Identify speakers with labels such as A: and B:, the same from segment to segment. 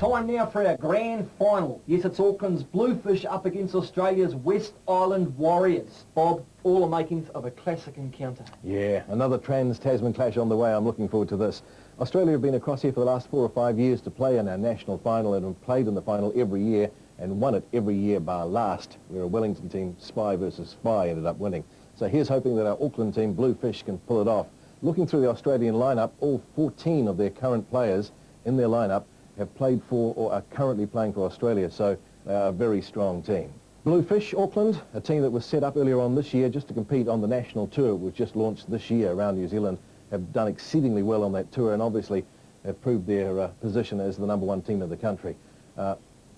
A: Time now for our grand final. Yes, it's Auckland's Bluefish up against Australia's West Island Warriors. Bob, all the makings of a classic encounter.
B: Yeah, another trans-Tasman clash on the way. I'm looking forward to this. Australia have been across here for the last 4 or 5 years to play in our national final and have played in the final every year and won it every year bar last, where a Wellington team, Spy versus Spy, ended up winning. So here's hoping that our Auckland team, Bluefish, can pull it off. Looking through the Australian lineup, all 14 of their current players in their lineup have played for or are currently playing for Australia, so they are a very strong team. Bluefish, Auckland, a team that was set up earlier on this year just to compete on the national tour, which was just launched this year around New Zealand, have done exceedingly well on that tour and obviously have proved their position as the #1 team in the country.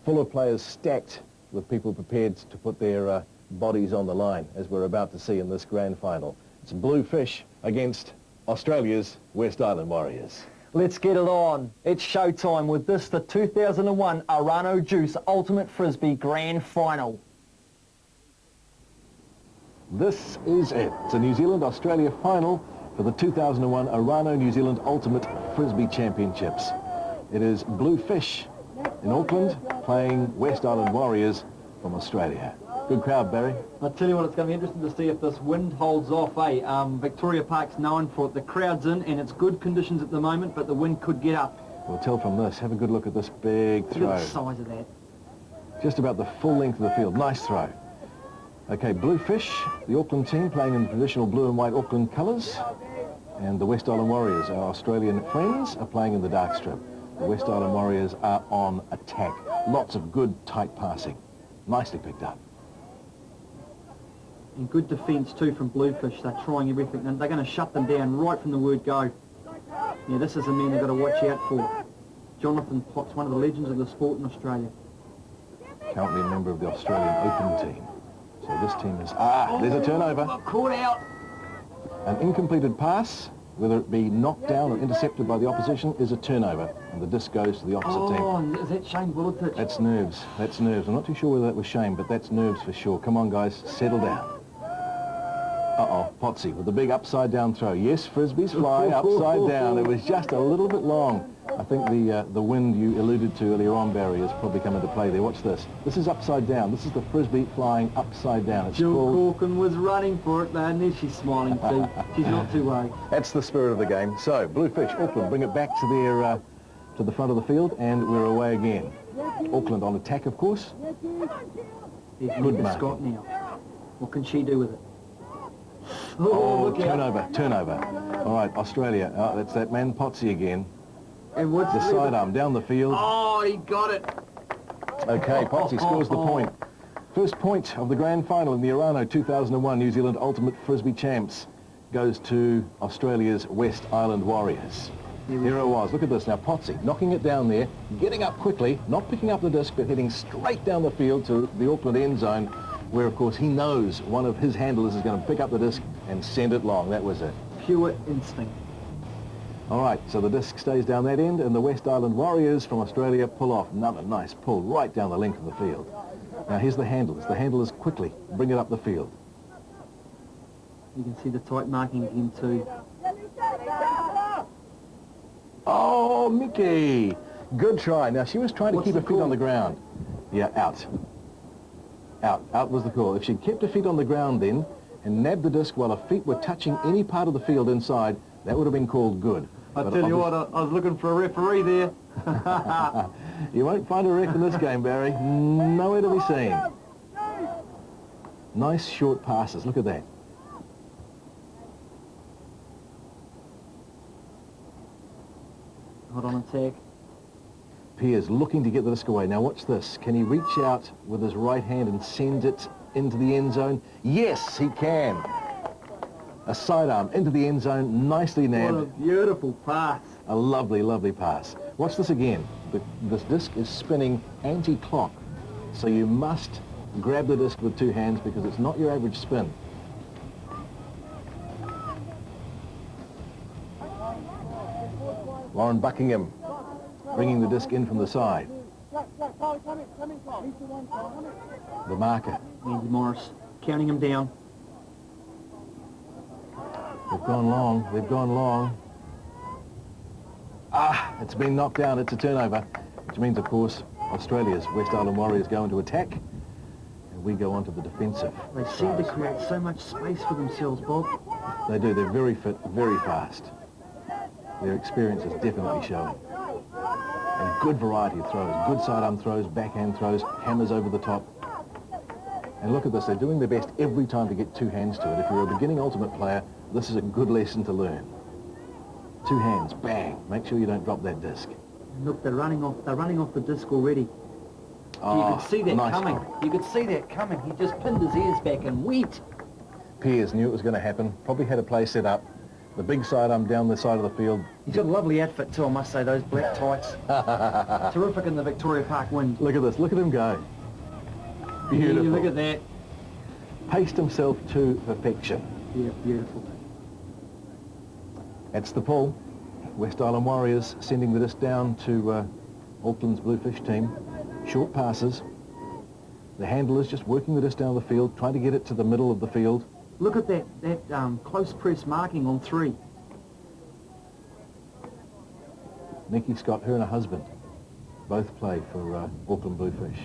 B: Full of players stacked with people prepared to put their bodies on the line, as we're about to see in this grand final. It's Bluefish against Australia's West Island Warriors.
A: Let's get it on. It's showtime with this, the 2001 Arano Juice Ultimate Frisbee Grand Final.
B: This is it. It's a New Zealand-Australia final for the 2001 Arano New Zealand Ultimate Frisbee Championships. It is Bluefish in Auckland playing West Island Warriors from Australia. Good crowd, Barry.
A: I'll tell you what, it's going to be interesting to see if this wind holds off, eh? Victoria Park's known for it. The crowd's in and it's good conditions at the moment, but the wind could get up.
B: We'll tell from this. Have a good look at this big throw.
A: Look at the size of that.
B: Just about the full length of the field. Nice throw. Okay, Bluefish, the Auckland team playing in traditional blue and white Auckland colours. And the West Island Warriors, our Australian friends, are playing in the dark strip. The West Island Warriors are on attack. Lots of good, tight passing. Nicely picked up.
A: And good defence too from Bluefish. They're trying everything and they're going to shut them down right from the word go. Yeah, this is a man they've got to watch out for. Jonathan Potts, one of the legends of the sport in Australia.
B: Currently a member of the Australian Open team. So this team is... there's a turnover.
A: Caught out.
B: An incompleted pass, whether it be knocked down or intercepted by the opposition, is a turnover. And the disc goes to the opposite team.
A: Oh, is that Shane Bulletich?
B: That's nerves. That's nerves. I'm not too sure whether that was Shane, but that's nerves for sure. Come on, guys. Settle down. Uh-oh, Potsy with the big upside-down throw. Yes, Frisbees fly upside down. It was just a little bit long. I think the wind you alluded to earlier on, Barry, has probably come into play there. Watch this. This is upside down. This is the Frisbee flying upside down. It's
A: Jill Corkin was running for it, and there she's smiling too. She's not too worried.
B: That's the spirit of the game. So, Bluefish, Auckland, bring it back to their to the front of the field, and we're away again. Auckland on attack, of course.
A: Good mark. Scott now. What can she do with it?
B: Oh, turnover. All right, Australia. That's that man Potsy again.
A: And what's
B: the sidearm down the field?
A: Oh, he got it.
B: Okay, Potsy scores the point. First point of the grand final in the Arano 2001 New Zealand Ultimate Frisbee Champs goes to Australia's West Island Warriors. Here it was. Look at this now. Potsy knocking it down there, getting up quickly, not picking up the disc, but heading straight down the field to the Auckland end zone, where, of course, he knows one of his handlers is going to pick up the disc and send it long. That was it.
A: Pure instinct.
B: All right, so the disc stays down that end, and the West Island Warriors from Australia pull off. Another nice pull right down the length of the field. Now, here's the handlers. The handlers quickly bring it up the field.
A: You can see the tight marking again, too.
B: Oh, Mickey! Good try. Now, she was trying to keep her feet on the ground. Yeah, out. Out was the call. If she'd kept her feet on the ground then and nabbed the disc while her feet were touching any part of the field inside, that would have been called good.
A: I tell you what, I was looking for a referee there.
B: You won't find a ref in this game, Barry. Nowhere to be seen. Nice short passes. Look at that.
A: Hold on a tag.
B: Piers looking to get the disc away. Now watch this. Can he reach out with his right hand and send it into the end zone? Yes, he can. A sidearm into the end zone, nicely nabbed.
A: What a beautiful pass.
B: A lovely, lovely pass. Watch this again. This disc is spinning anti-clock, so you must grab the disc with two hands because it's not your average spin. Lauren Buckingham bringing the disc in from the side. The marker.
A: Andy Morris counting him down.
B: They've gone long. They've gone long. It's been knocked down. It's a turnover. which means, of course, Australia's West Island Warriors go into attack, and we go onto the defensive.
A: They seem to create so much space for themselves, Bob.
B: They do. They're very fit, very fast. Their experience is definitely showing. And good variety of throws. Good sidearm throws, backhand throws, hammers over the top. And look at this. They're doing their best every time to get two hands to it. If you're a beginning ultimate player, this is a good lesson to learn. Two hands, bang. Make sure you don't drop that disc.
A: Look, they're running off the disc already.
B: Oh,
A: you could see that
B: nice
A: coming.
B: one.
A: You could see that coming. He just pinned his ears back and went.
B: Piers knew it was going to happen. Probably had a play set up. The big sidearm down the side of the field.
A: He's got a lovely outfit too, I must say, those black tights. Terrific in the Victoria Park wind.
B: Look at this. Look at him go. Beautiful.
A: Yeah, look at that.
B: Paced himself to perfection.
A: Yeah, beautiful.
B: That's the pull. West Island Warriors sending the disc down to Auckland's Bluefish team. Short passes. The handlers just working the disc down the field, trying to get it to the middle of the field.
A: Look at that close press marking on 3.
B: Nikki Scott, her and her husband, both play for Auckland Bluefish.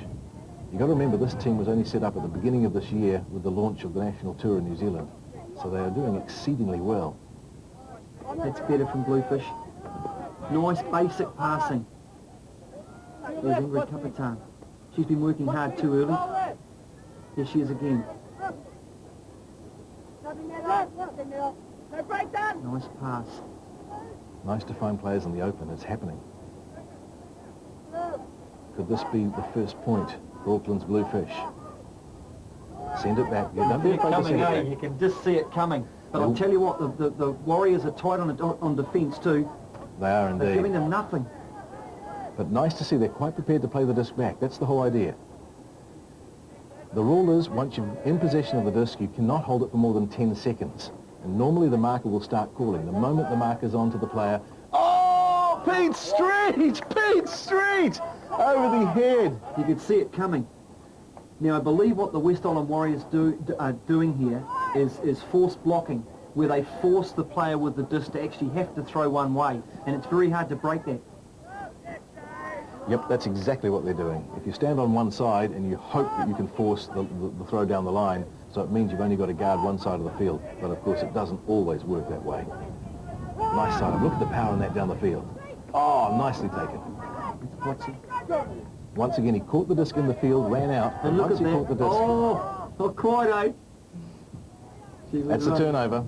B: You've got to remember this team was only set up at the beginning of this year with the launch of the national tour in New Zealand. So they are doing exceedingly well.
A: That's better from Bluefish. Nice basic passing. There's Ingrid Capitan. She's been working hard too early. Here she is again. Nice pass.
B: Nice to find players in the open. It's happening. Could this be the first point for Auckland's Bluefish? Send it back. Yeah, don't be afraid to send it back.
A: You can just see it coming. But I'll tell you what, the Warriors are tight on defence too.
B: They are indeed.
A: They're giving them nothing.
B: But nice to see they're quite prepared to play the disc back. That's the whole idea. The rule is, once you're in possession of the disc, you cannot hold it for more than 10 seconds. And normally the marker will start calling. The moment the marker's on to the player, oh, Pete Street! Pete Street! Over the head.
A: You could see it coming. Now, I believe what the West Island Warriors are doing here is force blocking, where they force the player with the disc to actually have to throw one way. And it's very hard to break that.
B: Yep, that's exactly what they're doing. If you stand on one side and you hope that you can force the throw down the line, so it means you've only got to guard one side of the field. But of course, it doesn't always work that way. Nice side. Look at the power in that down the field. Oh, nicely taken. Once again, he caught the disc in the field, ran out, and
A: look
B: once
A: at
B: he
A: that.
B: caught the disc...
A: Oh, not quite, eh?
B: That's a turnover.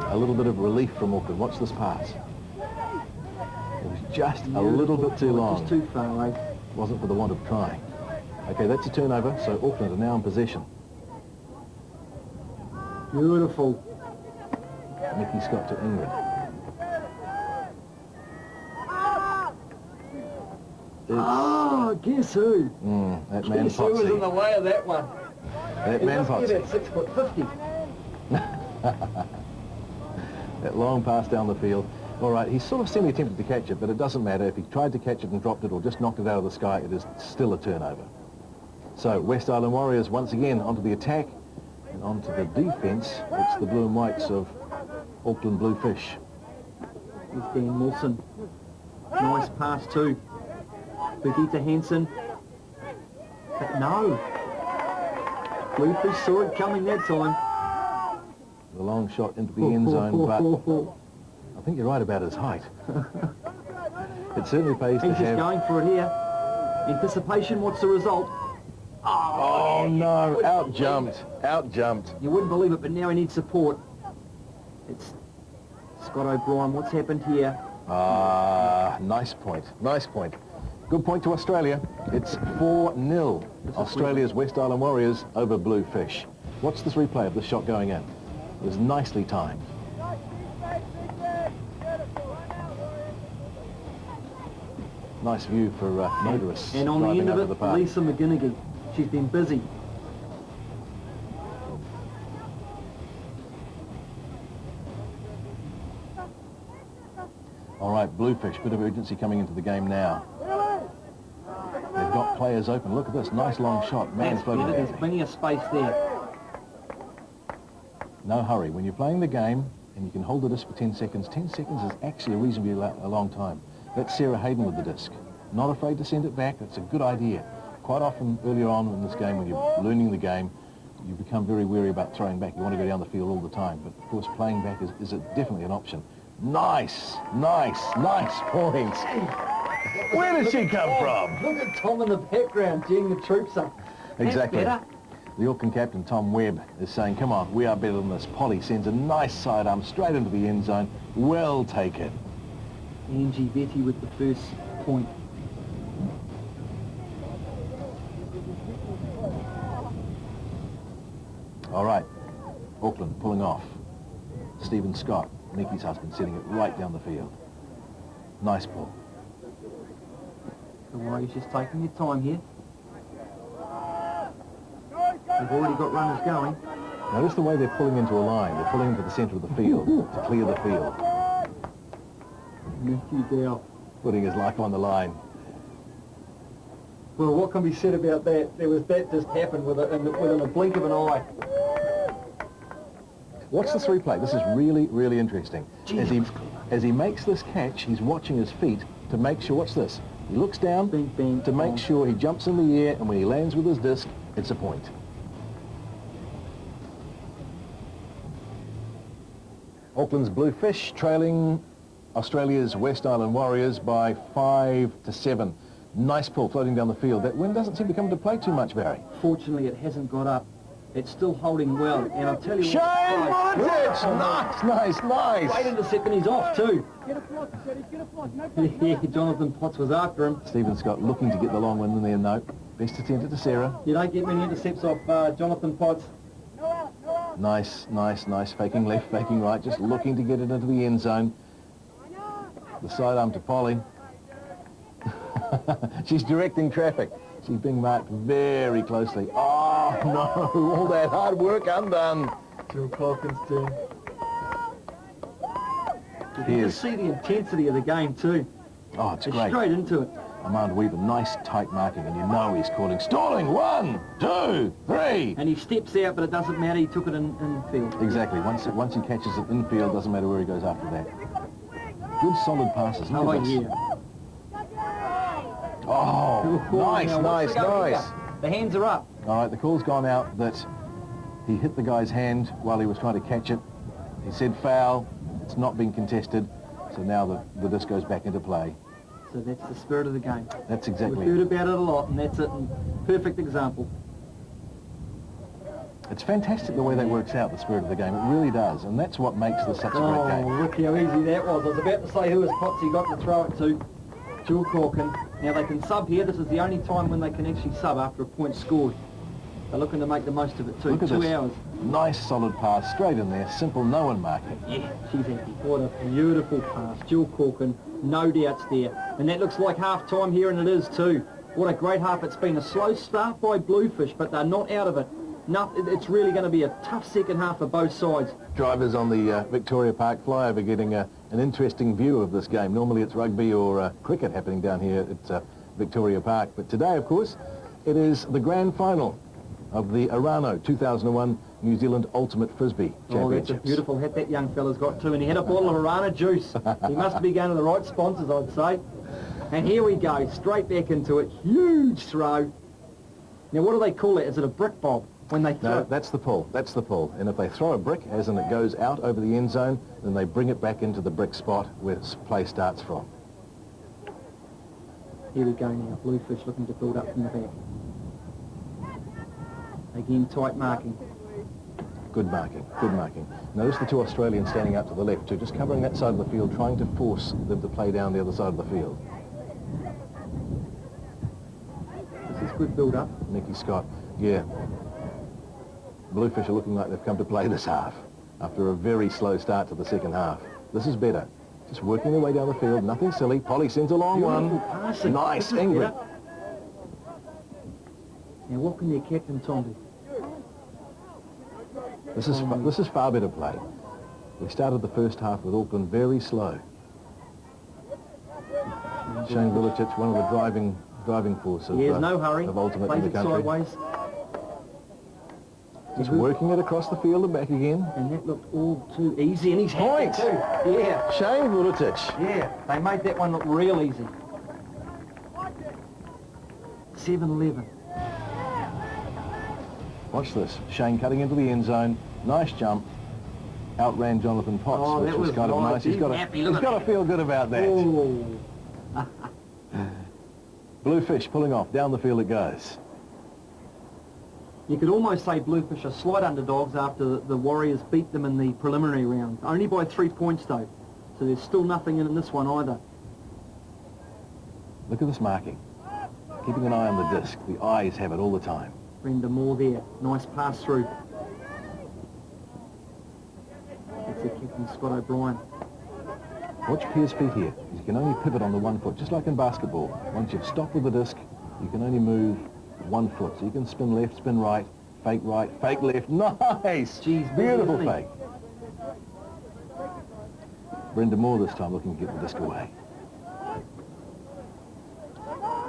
B: A little bit of relief from Auckland. Watch this pass. It was just a little bit too long.
A: Just too far, eh?
B: Wasn't for the want of trying. Okay, that's a turnover, so Auckland are now in possession.
A: Beautiful.
B: Nikki Scott to Ingrid.
A: Oh, guess who?
B: That man
A: Guess who was in the
B: Potsy.
A: way of that one?
B: That man
A: He must be
B: Potsy.
A: about 6'50".
B: That long pass down the field. All right, he's sort of semi-tempted to catch it, but it doesn't matter. If he tried to catch it and dropped it or just knocked it out of the sky, it is still a turnover. So West Island Warriors once again onto the attack and onto the defence. It's the blue and whites of Auckland Bluefish.
A: Here's Dan Wilson. Nice pass too. Birgitta Hansen. But no. Bluefish saw it coming that time.
B: The long shot into the end zone, but I think you're right about his height. It certainly pays to
A: He's just
B: have...
A: going for it here. Anticipation, what's the result?
B: Oh no, out-jumped.
A: You wouldn't believe it, but now he needs support. It's Scott O'Brien. What's happened here?
B: Nice point. Good point to Australia. It's 4-0. Australia's West Island Warriors over Bluefish. Watch this replay of the shot going in. It was nicely timed. Nice view for motorists.
A: And on the
B: driving
A: end of
B: over the
A: it,
B: park.
A: Lisa McGinnigan. She's been busy.
B: All right, Bluefish, bit of urgency coming into the game now. They've got players open. Look at this, nice long shot. Man floating
A: There's
B: back.
A: plenty of space there.
B: No hurry. When you're playing the game and you can hold the disc for 10 seconds, 10 seconds is actually a reasonably long time. That's Sarah Hayden with the disc. not afraid to send it back. It's a good idea. Quite often earlier on in this game, when you're learning the game, you become very wary about throwing back. You want to go down the field all the time. But, of course, playing back is definitely an option. Nice, nice, nice points. Where did she come from?
A: Look at Tom in the background, geeing the troops up.
B: Exactly.
A: That's better.
B: The Auckland captain, Tom Webb, is saying, come on, we are better than this. Polly sends a nice sidearm straight into the end zone. Well taken.
A: Angie Betty with the first point.
B: All right, Auckland pulling off. Stephen Scott, Mickey's husband, sending it right down the field. Nice ball.
A: The Warriors just taking their time here. They've already got runners going.
B: Notice the way they're pulling into a line. They're pulling into the centre of the field to clear the field.
A: Matthew Dow.
B: Putting his life on the line.
A: Well, what can be said about that? That just happened within a blink of an eye.
B: Watch this replay. This is really, really interesting. As he makes this catch, he's watching his feet to make sure, watch this, he looks down
A: Bing, bing,
B: to make sure he jumps in the air, and when he lands with his disc, it's a point. Auckland's Bluefish trailing Australia's West Island Warriors by 5-7. Nice pull floating down the field. That wind doesn't seem to come into play too much, Barry.
A: Fortunately, it hasn't got up. It's still holding well, and I'll tell you
B: Shane
A: what...
B: Volunteers! Nice, nice, nice!
A: Great intercept, and he's off too. Get a plot, get a plot. Yeah, Jonathan Potts was after him.
B: Stephen Scott looking to get the long one in there. No. Best attempt to Sarah.
A: You don't get many intercepts off Jonathan Potts.
B: Nice, nice, nice. Faking left, faking right, just looking to get it into the end zone. The sidearm to Polly. She's directing traffic. She's being marked very closely. Oh, no, all that hard work undone.
A: Jill Calkins' turn. You can
B: Here's-
A: see the intensity of the game too.
B: Oh, it's
A: It's
B: great.
A: straight into it.
B: Amanda Weaver, nice tight marking, and you know he's calling stalling. 1, 2, 3.
A: And he steps out, but it doesn't matter. He took it in field.
B: Exactly. Once he catches it infield, doesn't matter where he goes after that. Good solid passes. Look
A: Oh,
B: at this.
A: yeah.
B: Oh, nice,
A: Now,
B: nice,
A: what's the go
B: nice.
A: here? The hands are up.
B: All right, the call's gone out that he hit the guy's hand while he was trying to catch it. He said foul. It's not been contested. So now the disc goes back into play.
A: So that's the spirit of the game.
B: That's exactly
A: We've heard
B: it.
A: about it a lot, and that's it. Perfect example.
B: It's fantastic the way that works out, the spirit of the game. It really does. And that's what makes this such a great
A: Oh,
B: game.
A: look how easy that was. I was about to say who was Potsy got to throw it to. Jill Corkin. Now they can sub here. This is the only time when they can actually sub after a point scored. They're looking to make the most of it too.
B: Look at
A: 2
B: this.
A: hours.
B: Nice solid pass straight in there. Simple, no one marking.
A: Yeah, she's happy. What a beautiful pass. Jill Corkin, no doubts there. And that looks like half time here, and it is too. What a great half. It's been a slow start by Bluefish, but they're not out of it. It's really going to be a tough second half for both sides.
B: Drivers on the Victoria Park flyover getting an interesting view of this game. Normally it's rugby or cricket happening down here at Victoria Park. But today, of course, it is the grand final of the Arano 2001 New Zealand Ultimate Frisbee
A: Oh, that's a
B: Championships.
A: beautiful hat that young fella's got too. And he had a bottle of Arana juice. He must be going to the right sponsors, I'd say. And here we go, straight back into it. Huge throw. Now, what do they call it? Is it a brick bob when they throw
B: No,
A: it?
B: that's the pull. That's the pull. And if they throw a brick, as in it goes out over the end zone, then they bring it back into the brick spot where play starts from.
A: Here we go now. Bluefish looking to build up from the back. Again, tight marking.
B: Good marking, good marking. Notice the two Australians standing out to the left too, just covering that side of the field, trying to force them to play down the other side of the field.
A: This is good build up.
B: Nicky Scott, yeah. Bluefish are looking like they've come to play this half after a very slow start to the second half. This is better. Just working their way down the field, nothing silly. Polly sends a long
A: Beautiful
B: one.
A: passing.
B: Nice,
A: This is
B: Ingrid.
A: better. Now, what can their captain Tom do?
B: This is far better play. We started the first half with Auckland very slow. Shane Vulitic, one of the driving force of,
A: There's no hurry.
B: of Ultimate
A: Plays
B: in the
A: it
B: country.
A: sideways.
B: Just working it across the field and back again.
A: And that looked all too easy. And he's
B: Point.
A: happy too. Yeah.
B: Shane Vulitic.
A: Yeah. They made that one look real easy. 7-11.
B: Watch this. Shane cutting into the end zone. Nice jump. Outran Jonathan Potts,
A: Oh,
B: which
A: that
B: was
A: was
B: kind of
A: nice.
B: nice. He's
A: He's
B: got to feel good about that.
A: Oh.
B: Bluefish pulling off. Down the field it goes.
A: You could almost say Bluefish are slight underdogs after the Warriors beat them in the preliminary round. Only by 3 points, though. So there's still nothing in this one either.
B: Look at this marking. Keeping an eye on the disc. The eyes have it all the time.
A: Brenda Moore there. Nice pass through. That's the captain, Scott O'Brien.
B: Watch Pierre's feet here. You can only pivot on the 1 foot, just like in basketball. Once you've stopped with the disc, you can only move 1 foot. So you can spin left, spin right, fake left. Nice!
A: Jeez,
B: beautiful
A: isn't he?
B: fake. Brenda Moore this time looking to get the disc away.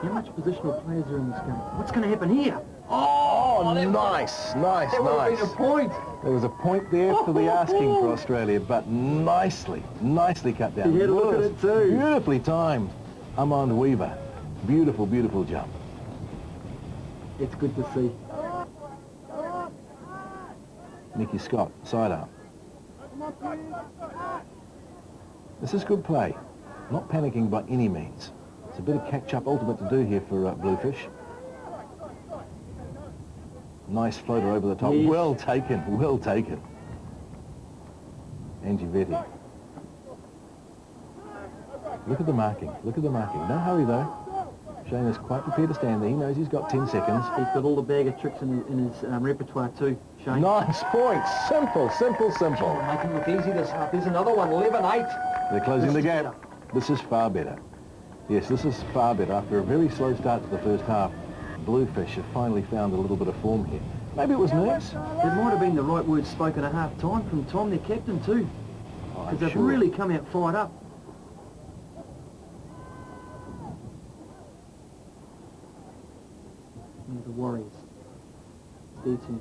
A: How much positional players are in this game? What's going to happen here?
B: Oh, nice.
A: That would have been a point.
B: There was a point there for the asking for Australia, but nicely cut down.
A: He had a look at it too.
B: Beautifully timed. Armand Weaver. Beautiful, beautiful jump.
A: It's good to see.
B: Nicky Scott, side arm. This is good play. Not panicking by any means. It's a bit of catch-up ultimate to do here for Bluefish. Nice floater over the top.
A: Yes.
B: Well taken, well taken. Angie Vetti. Look at the marking, look at the marking. No hurry though. Shane is quite prepared to stand there. He knows he's got 10 seconds.
A: He's got all the bag of tricks in his repertoire too, Shane.
B: Nice point. Simple, simple, simple.
A: Making it look easy this half. There's another one, 11-8.
B: They're closing the
A: This is
B: gap.
A: better.
B: This is far better. Yes, this is far better. After a very slow start to the first half, Bluefish have finally found a little bit of form here. Maybe it was nerves.
A: It might have been the right words spoken at half-time from Tom, their captain too. Because they've really come out fired up. Now the Warriors. It's their turn.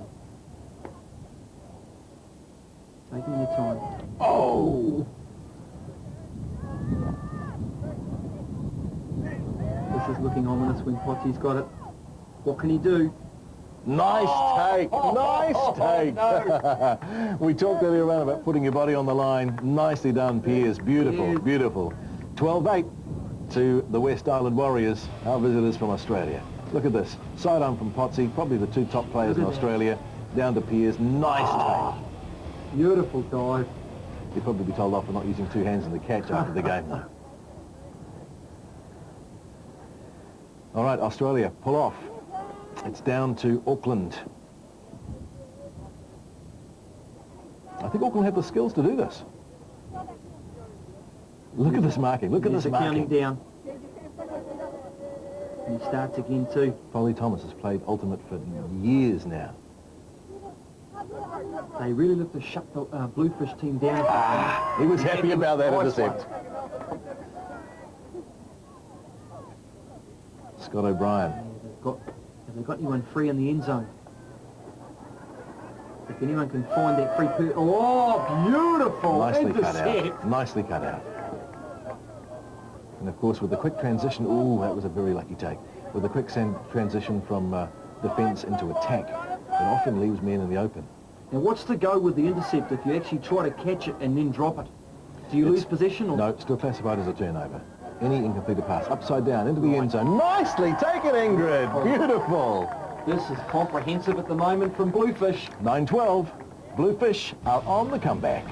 A: Taking your time.
B: Oh!
A: This is looking ominous when Potsy's got it. What can he do?
B: Nice take, nice take.
A: No.
B: We talked earlier on about putting your body on the line. Nicely done, Piers. Beautiful,
A: Yes.
B: beautiful. 12-8 to the West Island Warriors, our visitors from Australia. Look at this. Sidearm from Potsy, probably the two top players in
A: Look at that.
B: Australia. Down to Piers. Nice take.
A: Beautiful dive.
B: He'd probably be told off for not using two hands in the catch after the game, though. All right, Australia, pull off. It's down to Auckland. I think Auckland have the skills to do this. Look at this marking. Look at
A: There's
B: this
A: the counting
B: marking.
A: down. And he starts again too.
B: Foley Thomas has played ultimate for years now.
A: They really look to shut the Bluefish team down.
B: He was happy about that
A: Nice
B: intercept.
A: one.
B: Scott O'Brien.
A: Have they got anyone free in the end zone? If anyone can find that free oh, beautiful!
B: Nicely cut
A: intercept.
B: out. Nicely cut out. And of course, with the quick transition, ooh, that was a very lucky take. With the quick transition from defence into attack, it often leaves men in the open.
A: Now, what's the go with the intercept if you actually try to catch it and then drop it? Do you lose possession? Or?
B: No, still classified as a turnover. Any incompleted pass, upside down, into the end zone. Nicely taken, Ingrid. Beautiful.
A: This is comprehensive at the moment from Bluefish.
B: 9-12. Bluefish are on the comeback.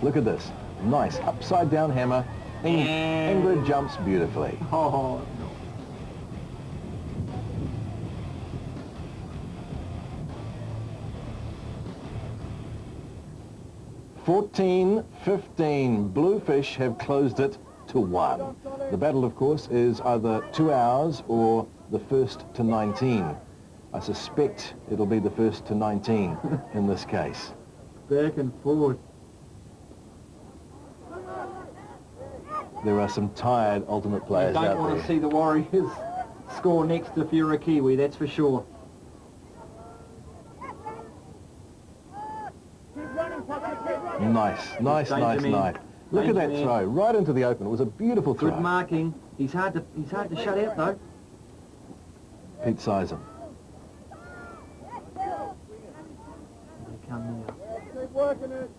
B: Look at this. Nice upside down hammer. Ingrid jumps beautifully.
A: Oh, no.
B: (14-15). Bluefish have closed it to 1. The battle, of course, is either 2 hours or the first to 19. I suspect it'll be the first to 19 in this case.
A: Back and forward.
B: There are some tired ultimate
A: You
B: players
A: don't
B: out
A: want
B: there.
A: to see the Warriors score next if you're a Kiwi, that's for sure.
B: Nice.
A: Danger man.
B: Look at that
A: Danger
B: throw, right into the open. It was a beautiful throw.
A: Good marking. He's hard to shut out though.
B: Pete Sizen.
A: They come now.
C: Keep working it.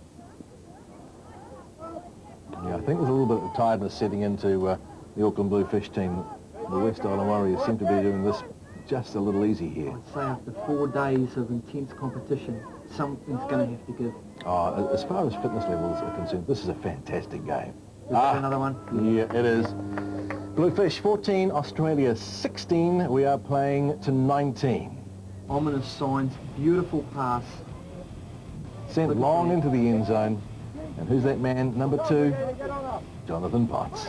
B: Yeah, I think there's a little bit of tiredness setting into the Auckland Bluefish team. The West Island Warriors seem to be doing this just a little easy here.
A: I'd say after 4 days of intense competition, something's going to have to give.
B: As far as fitness levels are concerned, this is a fantastic game.
A: Is that another one?
B: Yeah, it is. Bluefish 14, Australia 16. We are playing to 19.
A: Ominous signs, beautiful pass.
B: Sent long into the end zone. And who's that man? Number 2, Jonathan Potts.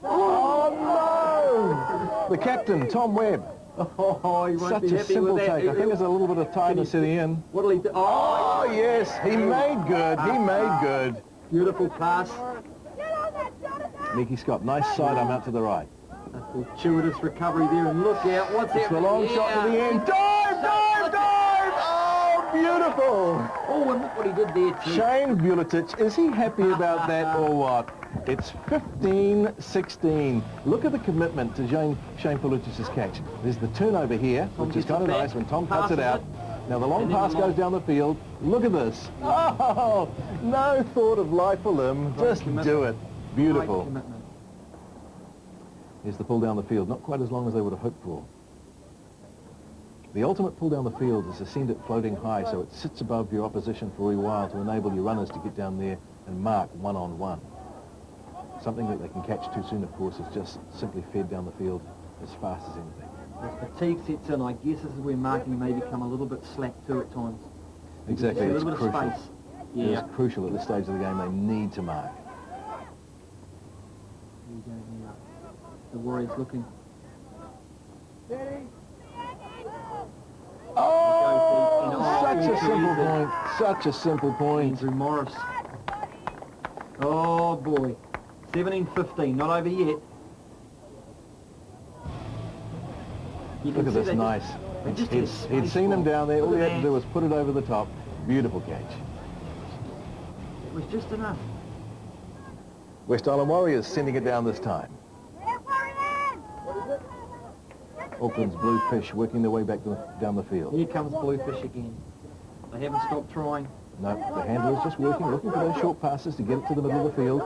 B: Oh, no! The captain, Tom Webb.
A: Oh, he won't
B: Such
A: be
B: a
A: happy
B: simple
A: with that.
B: take. I think there's a little bit of tiredness setting in.
A: What'll he do?
B: Oh, yes, he made good. He made good.
A: Beautiful pass.
B: Mickey Scott, nice sidearm out to the right.
A: A fortuitous recovery there, and look out, what's
B: It's the
A: happening?
B: long shot to the end. Dive, dive, dive! Oh, beautiful!
A: Oh, and look what he did there too.
B: Shane Buletich, is he happy about that or what? It's 15-16. Look at the commitment to Shane Buletich's catch. There's the turnover here,
A: Tom
B: which is
A: gets
B: kind of
A: it back,
B: nice when Tom cuts
A: passes
B: it out.
A: it,
B: Now the long
A: and then
B: pass
A: the long-
B: goes down the field. Look at this. Oh, no thought of life or limb.
A: Great
B: Just
A: commitment.
B: do it. Beautiful.
A: Great commitment.
B: Here's the pull down the field. Not quite as long as they would have hoped for. The ultimate pull down the field is to send it floating high so it sits above your opposition for a while to enable your runners to get down there and mark one-on-one. Something that they can catch too soon, of course, is just simply fed down the field as fast as anything.
A: As fatigue sets in, I guess this is where marking may become a little bit slack too at times.
B: Exactly,
A: A
B: it's
A: little bit
B: crucial.
A: of space.
B: It
A: Yeah.
B: is crucial at this stage of the game. They need to mark.
A: Here we go now. The Warriors looking.
B: Oh, such a simple point. Such a simple point.
A: Andrew Morris. Oh boy. 17-15, not over yet. You can
B: Look at
A: see
B: this,
A: they
B: nice.
A: they just had
B: He'd
A: space
B: seen him
A: for
B: down there. All
A: Look
B: he
A: at
B: had to
A: that.
B: do was put it over the top. Beautiful catch.
A: It was just enough.
B: West Island Warriors sending it down this time. Auckland's Bluefish working their way back down the field.
A: Here comes Bluefish again. They haven't stopped trying.
B: No, the handler is just working, looking for those short passes to get it to the middle of the field.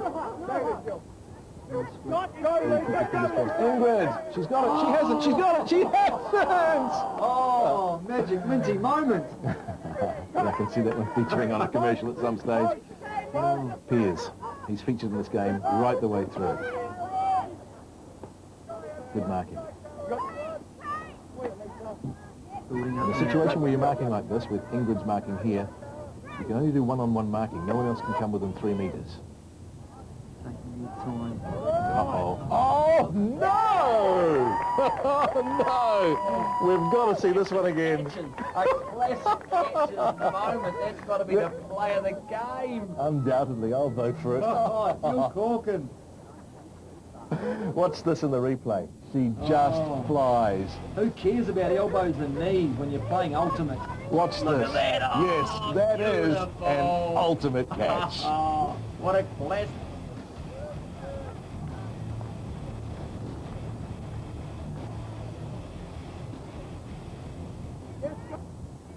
B: Ingrid, she's got it, she hasn't, she's got it, she hasn't!
A: Oh, magic Minty moment.
B: I can see that one featuring on a commercial at some stage. Piers, he's featured in this game right the way through. Good marking.
A: Building
B: In
A: up
B: a situation where you're marking like this, with Ingrid's marking here, you can only do one-on-one marking. No one else can come within 3 metres.
A: taking their time.
B: Uh-oh. Oh, no! Oh, no! We've got to see this one again.
A: A classic action moment. That's got to be the play of the game.
B: Undoubtedly, I'll vote for it.
A: Oh, Phil Corkin.
B: Watch this in the replay. She just flies.
A: Who cares about elbows and knees when you're playing ultimate?
B: Watch
A: Look
B: this.
A: at that. Oh,
B: Yes, that is
A: beautiful.
B: an ultimate catch.
A: Oh, what a classic.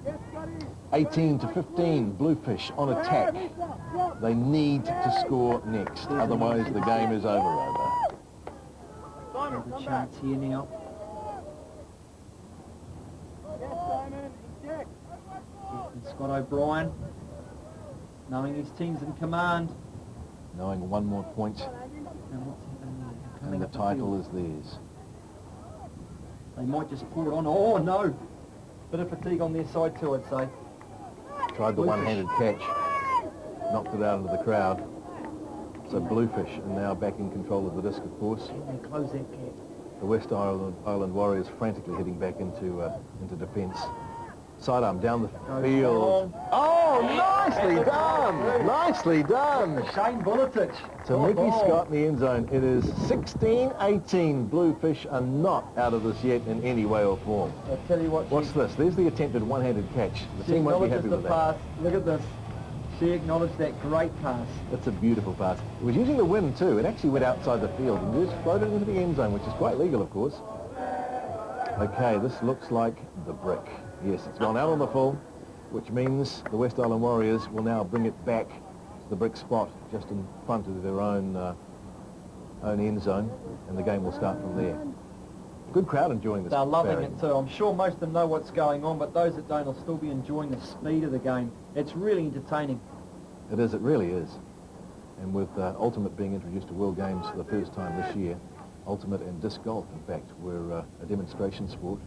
C: Yes, Scotty.
B: 18-15, Bluefish on attack. They need to score next, otherwise the game is over.
C: Simon,
A: Have a
C: come back.
A: chance here now.
C: Yes, Simon. Inject.
A: And Scott O'Brien, knowing his team's in command.
B: Knowing one more point,
A: Now what's happening there? They're
B: and
A: coming
B: the
A: up
B: title
A: field.
B: is theirs.
A: They might just pour it on. Oh no! Bit of fatigue on their side too, I'd say.
B: Tried the
A: Bluefish.
B: one-handed catch, knocked it out into the crowd. So Bluefish are now back in control of the disc, of course.
A: And they close that gap.
B: The West Island Warriors frantically heading back into defence. Sidearm down the field. Oh, nicely done! Nicely done!
A: Shane Buletich.
B: So Mickey Scott in the end zone. It is 16-18. Bluefish are not out of this yet in any way or form.
A: I'll tell you what.
B: What's this? There's the attempted one-handed catch. The team won't be happy with that.
A: Pass. Look at this. See, acknowledge that great pass.
B: That's a beautiful pass. It was using the wind too. It actually went outside the field and just floated into the end zone, which is quite legal, of course. Okay, this looks like the brick. Yes, it's gone out on the full, which means the West Island Warriors will now bring it back to the brick spot just in front of their own end zone, and the game will start from there. Good crowd enjoying this.
A: They're loving
B: Barry.
A: it too. I'm sure most of them know what's going on, but those that don't will still be enjoying the speed of the game. It's really entertaining.
B: It is, it really is. And with Ultimate being introduced to World Games for the first time this year, Ultimate and disc golf, in fact, were a demonstration sport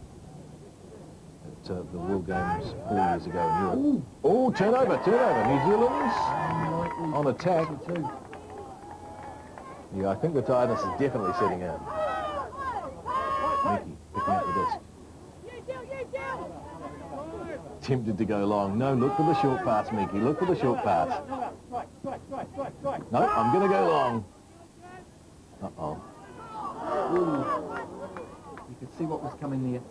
B: at the World Games 4 years ago in Europe. Oh, turnover. New Zealand's on attack. Yeah, I think the tiredness is definitely setting in. Mickey picking up the disc. Tempted to go long. No, look for the short pass, Mickey. Look for the short pass. No, I'm going to go long. Uh-oh.
A: You could see what was coming there.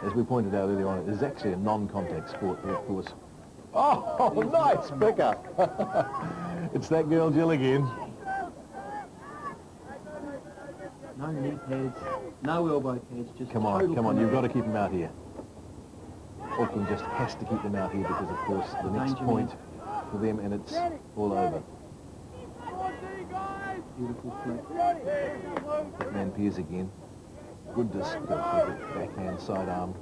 B: As we pointed out earlier on, it is actually a non-contact sport, but of course. Oh, nice pickup. It's that girl Jill again.
A: No knee pads, no elbow pads, just
B: Come on, you've got to keep them out here. Auckland just has to keep them out here because, of course, the next
A: Danger
B: point for them, and it's all over.
A: Beautiful flick.
B: Man Piers again. Good disc, backhand, sidearm,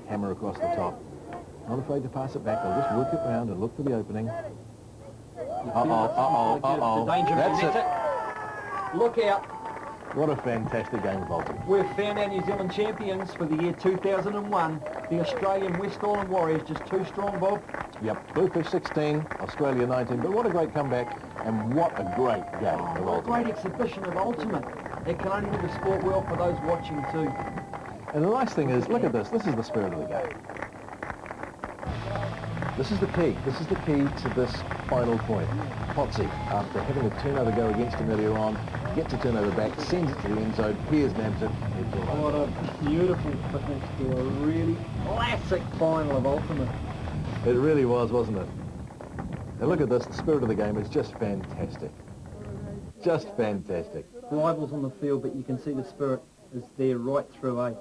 B: hammer across the top. Not afraid to pass it back, they'll just work it round and look for the opening. Uh-oh.
A: The danger,
B: That's
A: it. Look out.
B: What a fantastic game of Ultimate.
A: We've found our New Zealand champions for the year 2001. The Australian West Island Warriors, just too strong, Bob.
B: Yep, Bluefish 16, Australia 19, but what a great comeback and what a great game of
A: What a
B: Ultimate.
A: great exhibition of Ultimate. It can only do the sport well for those watching too.
B: And the nice thing is, look at this is the spirit of the game. This is the key to this final point. Potsy, after having a turnover go against him earlier on, gets a turnover back, sends it to the end zone, Piers nabs it, it's all
A: What
B: over.
A: a beautiful finish to a really classic final of Ultimate.
B: It really was, wasn't it? And look at this, the spirit of the game is just fantastic. Just fantastic.
A: Rivals on the field, but you can see the spirit is there right through, eh?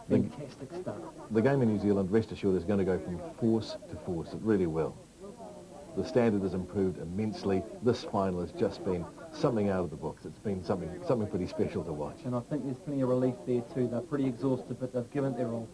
A: Fantastic stuff.
B: The game in New Zealand, rest assured, is going to go from force to force. It really will. The standard has improved immensely. This final has just been something out of the books. It's been something pretty special to watch.
A: And I think there's plenty of relief there too. They're pretty exhausted, but they've given it their all.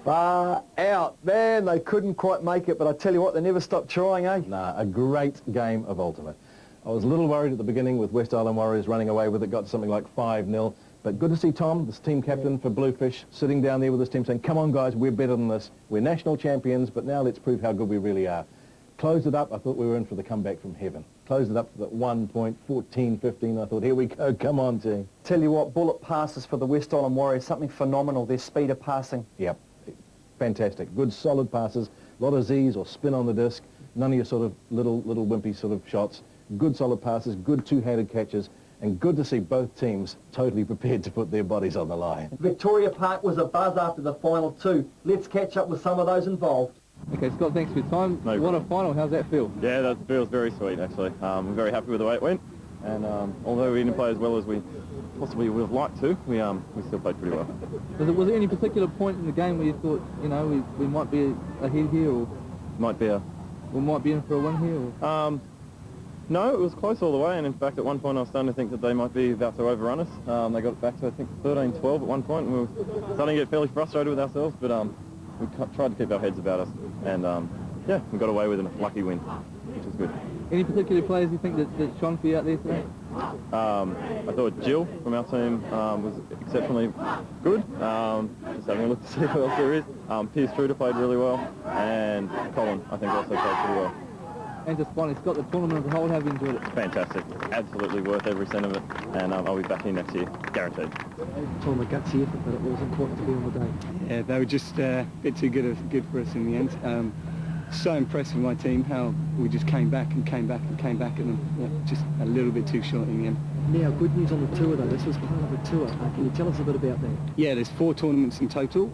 A: Far out. Man, they couldn't quite make it, but I tell you what, they never stopped trying, eh?
B: Nah, a great game of Ultimate. I was a little worried at the beginning with West Island Warriors running away with it, got something like 5-0. But good to see Tom, this team captain for Bluefish, sitting down there with his team saying, come on guys, we're better than this. We're national champions, but now let's prove how good we really are. Closed it up, I thought we were in for the comeback from heaven. Closed it up to that 1 point, 14-15, I thought, here we go, come on team.
A: Tell you what, bullet passes for the West Island Warriors, something phenomenal, their speed of passing.
B: Yep, fantastic. Good solid passes, a lot of Z's or spin on the disc, none of your sort of little wimpy sort of shots. Good solid passes, good two-handed catches, and good to see both teams totally prepared to put their bodies on the line.
A: Victoria Park was a buzz after the final too. Let's catch up with some of those involved.
D: Okay, Scott, thanks for your time.
E: No
D: what
E: problem.
D: a final. How's that feel?
E: Yeah, that feels very sweet, actually. We're very happy with the way it went, and although we didn't play as well as we possibly would have liked to, we still played pretty well.
D: Was there any particular point in the game where you thought, you know, we might be ahead here, or
E: Might be a...
D: we might be in for a win here? Or?
E: No, it was close all the way, and in fact at one point I was starting to think that they might be about to overrun us. They got it back to I think 13-12 at one point, and we were starting to get fairly frustrated with ourselves, but we tried to keep our heads about us, and yeah, we got away with a lucky win, which was good.
D: Any particular players you think that shone for you out there today?
E: I thought Jill from our team was exceptionally good. Just having a look to see who else there is. Piers Truder played really well, and Colin I think also played pretty well.
D: And just finally, Scott, the tournament as a whole, have you enjoyed it?
E: Fantastic. Absolutely worth every cent of it. And I'll be back here next year, guaranteed.
A: Tournament gutsy effort, but it wasn't quite to be on the day.
F: Yeah, they were just a bit too good for us in the end. So impressed with my team, how we just came back and came back and came back, and yeah, just a little bit too short in the end.
A: Now, good news on the tour though, this was part of a tour. Can you tell us a bit about that?
F: Yeah, there's 4 tournaments in total.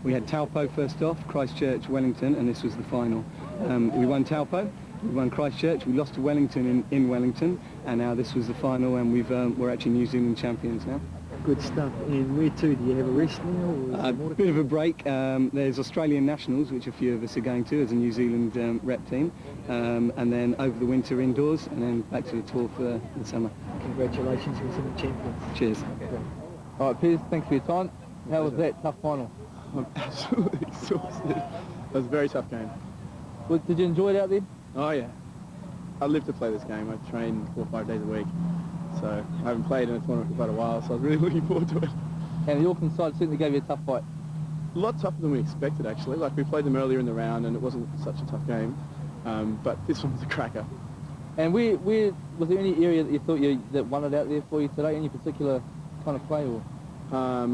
F: We had Taupo first off, Christchurch, Wellington, and this was the final. We won Taupo, we won Christchurch, we lost to Wellington in Wellington, and now this was the final, and we're actually New Zealand champions now.
A: Good stuff. And where to? Do you have a rest now? Or is there more to
F: Bit of a break. There's Australian Nationals, which a few of us are going to as a New Zealand rep team, and then over the winter indoors, and then back to the tour for the summer.
A: Congratulations, New Zealand champions.
F: Cheers.
D: All right, Piers, thanks for your time. How was that tough final?
E: I'm absolutely exhausted. It was a very tough game.
D: Well, did you enjoy it out there?
E: Oh yeah. I live to play this game. I train 4 or 5 days a week. So I haven't played in a tournament for quite a while, so I was really looking forward to it.
D: And the Auckland side certainly gave you a tough fight.
E: A lot tougher than we expected, actually. Like, we played them earlier in the round and it wasn't such a tough game. But this one was a cracker.
D: And where was there any area that you thought that won it out there for you today? Any particular kind of play? Or?
E: I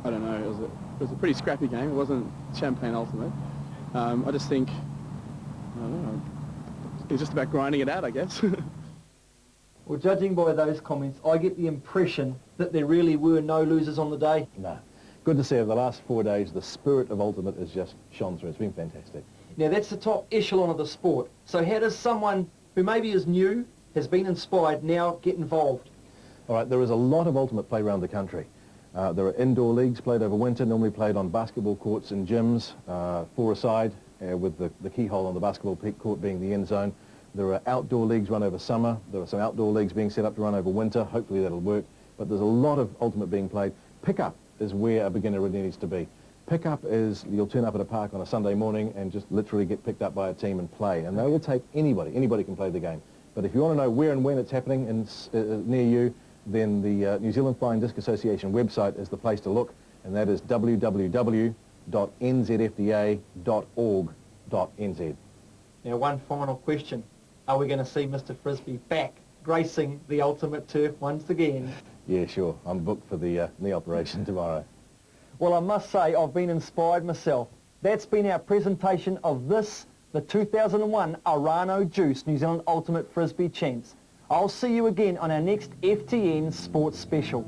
E: don't know. It was a pretty scrappy game. It wasn't Champagne Ultimate. I just think, I don't know, it was just about grinding it out, I guess.
A: Well, judging by those comments, I get the impression that there really were no losers on the day.
B: No. Good to see over the last 4 days the spirit of Ultimate has just shone through. It's been fantastic.
A: Now, that's the top echelon of the sport. So how does someone who maybe is new, has been inspired, now get involved?
B: All right, there is a lot of Ultimate play around the country. There are indoor leagues played over winter, normally played on basketball courts in gyms, 4-a-side, with the keyhole on the basketball court being the end zone. There are outdoor leagues run over summer. There are some outdoor leagues being set up to run over winter. Hopefully that'll work. But there's a lot of Ultimate being played. Pickup is where a beginner really needs to be. Pickup is, you'll turn up at a park on a Sunday morning and just literally get picked up by a team and play. And they will take anybody. Anybody can play the game. But if you want to know where and when it's happening near you, then the New Zealand Flying Disc Association website is the place to look. And that is www.nzfda.org.nz.
A: Now, one final question. Are we going to see Mr. Frisbee back gracing the Ultimate turf once again?
B: Yeah, sure. I'm booked for the knee operation tomorrow.
A: Well, I must say I've been inspired myself. That's been our presentation of this, the 2001 Arano Juice New Zealand Ultimate Frisbee Champs. I'll see you again on our next FTN Sports Special.